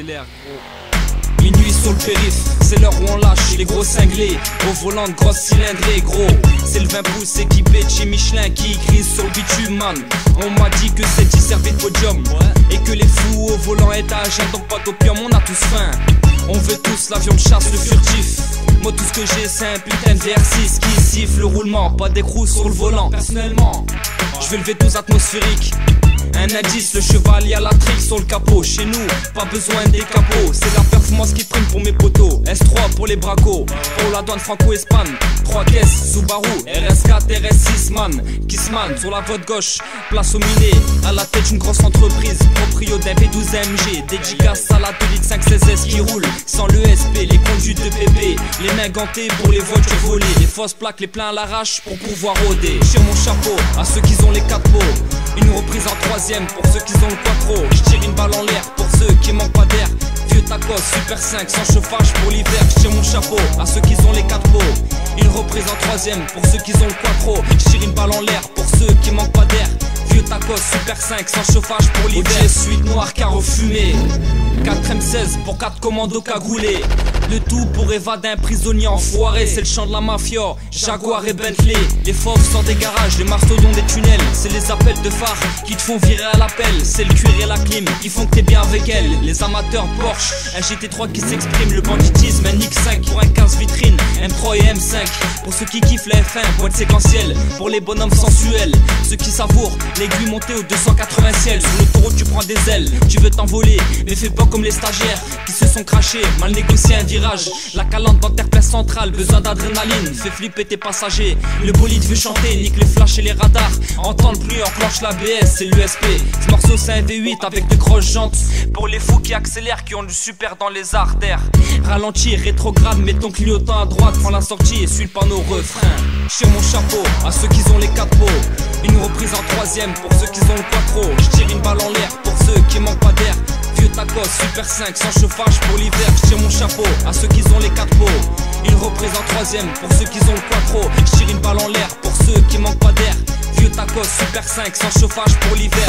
accélère gros. Minuit sur le périph', c'est l'heure où on lâche les gros cinglés. Au volant de grosses cylindrées gros. C'est le 20 pouces équipé de chez Michelin qui crise sur le bitume man. On m'a dit que c'est 10 servi de podium et que les fous au volant étage, donc pas d'opium, on a tous faim. On veut tous l'avion de chasse, le furtif. Moi tout ce que j'ai c'est un putain de VR6 qui siffle le roulement, pas d'écrou sur le volant. Personnellement, je vais lever tous atmosphériques. Un indice, le chevalier à la trique sur le capot. Chez nous, pas besoin des capots. C'est la performance qui prime pour mes potos. S3 pour les bracos, pour la douane franco-espagne. 3 caisses, Subaru, RS4, RS6 man. Kissman sur la voie de gauche, place au miné. À la tête d'une grosse entreprise, proprio d'un V12 AMG. Dédicace à l'atelier de 516S qui roule sans l'ESP. Les conduites de bébé, les mains gantées pour les voitures volées. Les fausses plaques, les pleins à l'arrache pour pouvoir rôder. Tire mon chapeau à ceux qui ont les 4 pots. Une reprise en 3ème pour ceux qui ont le quattro. Je tire une balle en l'air pour ceux qui manquent pas d'air. Vieux tacos, Super 5 sans chauffage pour l'hiver. Je tire mon chapeau à ceux qui ont les 4 pots. Une reprise en 3ème pour ceux qui ont le quattro. Je tire une balle en l'air pour ceux qui manquent pas d'air. Vieux tacos, Super 5 sans chauffage pour l'hiver. Suite noire carreau fumé. 4M16 pour 4 commandos cagoulés. Le tout pour évader un prisonnier enfoiré. C'est le chant de la mafia, Jaguar et Bentley. Les fauves sortent des garages, les mastodons des tunnels. C'est les appels de phare qui te font virer à l'appel. C'est le cuir et la clim qui font que t'es bien avec elle. Les amateurs Porsche, un GT3 qui s'exprime. Le banditisme, un X5 pour un 15 vitrine. M3 et M5 pour ceux qui kiffent la F1, boîte séquentielle. Pour les bonhommes sensuels, ceux qui savourent l'aiguille montée au 280 ciel. Sur l'autoroute tu prends des ailes, tu veux t'envoler, mais fais pas comme les stagiaires qui se sont crachés, mal négocié un virage. La calandre dans terre-place centrale, besoin d'adrénaline, fais flipper tes passagers. Le bolide veut chanter, nique les flashs et les radars. Entends le bruit, enclenche l'ABS, c'est l'USP. Ce morceau c'est un V8 avec de grosses jantes. Pour les fous qui accélèrent, qui ont du super dans les artères. Ralentis, rétrograde, mets ton clignotant à droite, prends la sortie et suis le panneau refrain. Tire mon chapeau à ceux qui ont les 4 pots. Une reprise en 3ème pour ceux qui ont le quattro. Je tire une balle en l'air pour ceux qui manquent pas d'air. Vieux tacos, Super 5 sans chauffage pour l'hiver. Je tire mon chapeau à ceux qui ont les 4 pots. Une reprise en 3ème pour ceux qui ont le quattro. Je tire une balle en l'air pour ceux qui manquent pas d'air. Vieux tacos, Super 5 sans chauffage pour l'hiver.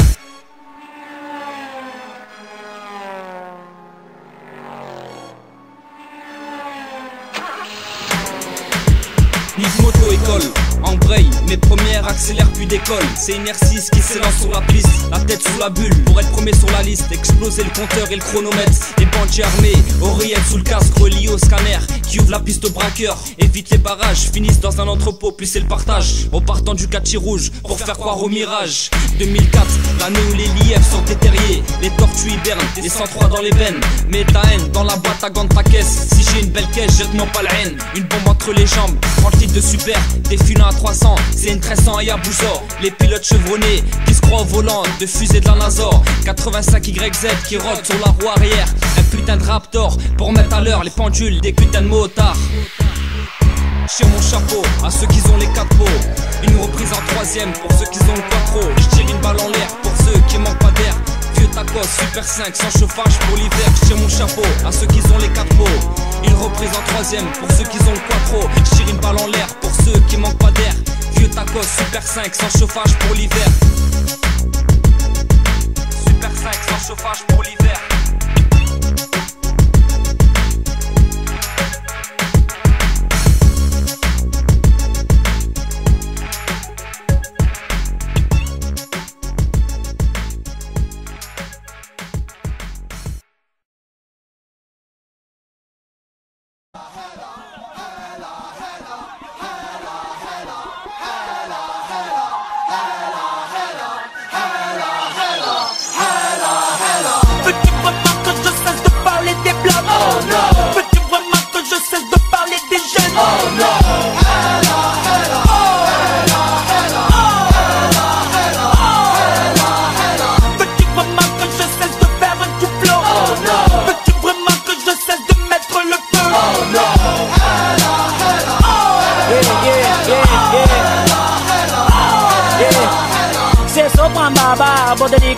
Nique moto école, embraye, mes premières accélèrent puis décolle. C'est une R6 qui s'élance sur la piste, la tête sous la bulle, pour être premier sur la liste. Exploser le compteur et le chronomètre. Les bandits armés, oreillettes sous le casque, reliés au scanner, qui ouvre la piste au braqueur. Évite les barrages, finissent dans un entrepôt, puis c'est le partage. Au partant du catchy rouge, pour faire croire au mirage. 2004, l'année où les lièvres sortent des terriers. Les tortues hibernent, les 103 dans les veines. Mets ta haine dans la boîte à gants de ta caisse. Si j'ai une belle caisse, jette-moi pas la haine. Une bombe entre les jambes, 30 litres de super, des fulins à 300, c'est une 1300 Hayabusa. Les pilotes chevronnés qui se croient au volant de fusée de la NASA. 85 YZ qui rôde sur la roue arrière. Un putain de Raptor pour mettre à l'heure les pendules des putains de motards. Tire mon chapeau à ceux qui ont les 4 pots. Une reprise en 3ème pour ceux qui ont le quattro. Je tire une balle en l'air pour ceux qui manquent pas d'air. Vieux tacos, Super 5 sans chauffage pour l'hiver. Je tire mon chapeau à ceux qui ont les 4 pots. Une reprise en 3ème pour ceux qui ont le quattro. Je tire une balle en l'air pour ceux qui manquent pas d'air. Vieux tacos, Super 5 sans chauffage pour l'hiver. Super 5 sans chauffage pour l'hiver.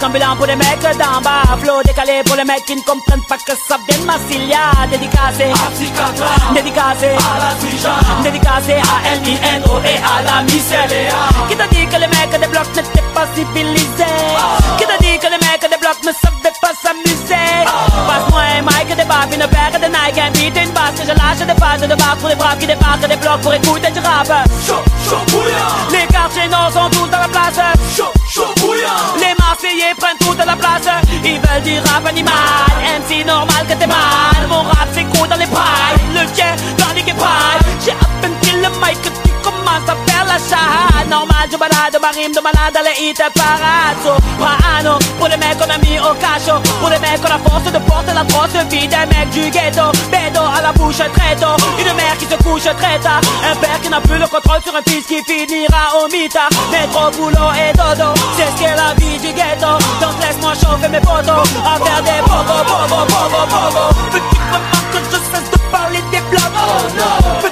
Ambulant pour les mecs d'en bas, flow décalé pour les mecs qui ne comprennent pas que ça vient de Massilia. Dédicacé à Psychiatra, dédicacé à la Suija, dédicacé à L-I-N-O et à la Micelia. Qui t'a dit que les mecs des blocs n'étaient pas civilisés? Qui t'a dit que les mecs des blocs ne savaient pas s'amuser? Passe-moi un beat et une basse que je lâche des phases de barre pour les braves qui débarquent des blocs pour écouter du rap. Chaud, chaud, bouillant. Les quartiers nord sont tous dans la place. Chaud, chaud, bouillant. Les Marseillais prennent toute la place. Ils veulent du rap animal. MC normal que t'es mal. Mon rap c'est gros dans les pailles. Le tien dans les pailles. J'ai à peine kill le mic que tu commences à faire la charade. Normal, je balade ma rime de malade dans les hits parade. Soprano, pour les mecs qu'on a mis au cachot. Pour les mecs qu'on a force de porter la grosse vie des mecs du ghetto. Bédo à la bouche très tôt. Une mère qui se couche très tard. Un père qui n'a plus le contrôle sur un fils qui finira au mitard. Métro, boulot et dodo, c'est ce qu'est la vie du ghetto. Donc laisse-moi chauffer mes potos à faire des bobo, bobo, bobo, bobo. Veux-tu vraiment que je cesse de parler des blocs? Oh non.